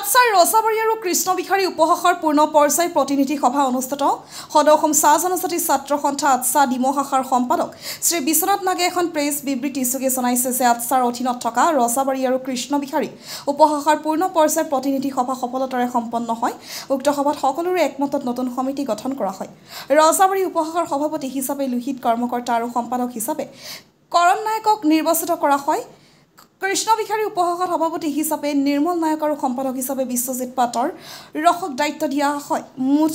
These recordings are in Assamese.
আটছাৰ ৰসাবাৰী আৰু কৃষ্ণবিহাৰী উপশাখাৰ পূৰ্ণ পৰ্যায় প্ৰতিনিধি সভা অনুষ্ঠিত সদৌ অসম চাহ জনজাতি ছাত্ৰ সন্থা আটছা ডিমো শাখাৰ সম্পাদক শ্ৰী বিশ্বনাথ নাগে এখন প্ৰেছ বিবৃতিযোগে জনাইছে যে আটছাৰ অধীনত থকা ৰসাবাৰী আৰু কৃষ্ণবিহাৰী উপশাখাৰ পূৰ্ণ পৰ্যায় প্ৰতিনিধি সভা সফলতাৰে সম্পন্ন হয়। উক্ত সভাত সকলোৰে একমতত নতুন সমিতি গঠন কৰা হয়। ৰসাবাৰী উপশাখাৰ সভাপতি হিচাপে লোহিত কৰ্মকৰ্তা আৰু সম্পাদক হিচাপে কৰণ নায়কক নিৰ্বাচিত কৰা হয়। কৃষ্ণবিহাৰী উপশাখাৰ সভাপতি হিচাপে নিৰ্মল নায়ক আৰু সম্পাদক হিচাপে বিশ্বজিৎ পাটৰ ৰসক দায়িত্ব দিয়া হয়। মুঠ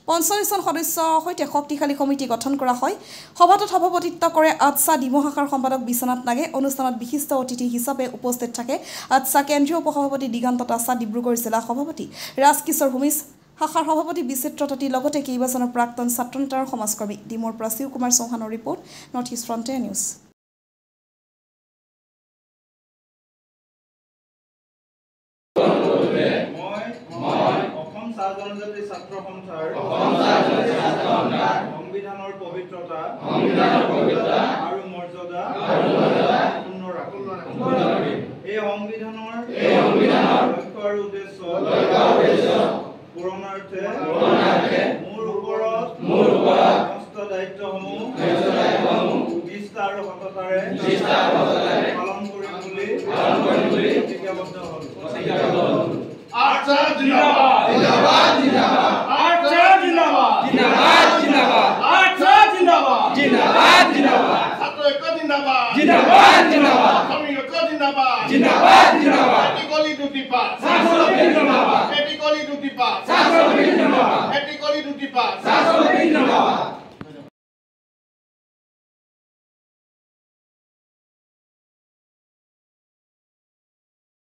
৪৫ জন সদস্যৰ সৈতে শক্তিশালী সমিতি গঠন কৰা হয়। সভাটোত সভাপতিত্ব কৰে আটছা ডিমো শাখাৰ সম্পাদক বিশ্বনাথ নাগে। অনুষ্ঠানত বিশিষ্ট অতিথি হিচাপে উপস্থিত থাকে আটছা কেন্দ্ৰীয় উপসভাপতি দিগন্ত আটছা ডিব্ৰুগড় জিলা সভাপতি ৰাজকিশোৰ ভূমিজ শাখাৰ সভাপতি বিচিত্ৰ তাঁতী লগতে কেইবাজনৰ প্ৰাক্তন ছাত্ৰনেতা আৰু সমাজকৰ্মী। ডিমোৰ পৰা শিৱ কুমাৰ চৌহানৰ report, North East Frontier News. চাহ জনজাতি ছাত্ৰ সন্থাৰ সংবিধানৰ পবিত্ৰতা আৰু মৰ্যাদা পূৰ্ণ ৰাখিম। এই সংবিধানৰ লক্ষ্য আৰু উদ্দেশ্য পূৰণাৰ্থে মোৰ ওপৰত সমস্ত দায়িত্বসমূহ নিষ্ঠা আৰু সততাৰে পালন কৰিম বুলি প্ৰতিজ্ঞাবদ্ধ হ'লো। আটছা জিন্দাবাদ জিন্দাবাদ জিন্দাবাদ আটছা জিন্দাবাদ জিন্দাবাদ জিন্দাবাদ আটছা জিন্দাবাদ জিন্দাবাদ জিন্দাবাদ ছাত্র ঐক্য জিন্দাবাদ জিন্দাবাদ জিন্দাবাদ শ্রমিক ঐক্য জিন্দাবাদ জিন্দাবাদ জিন্দাবাদ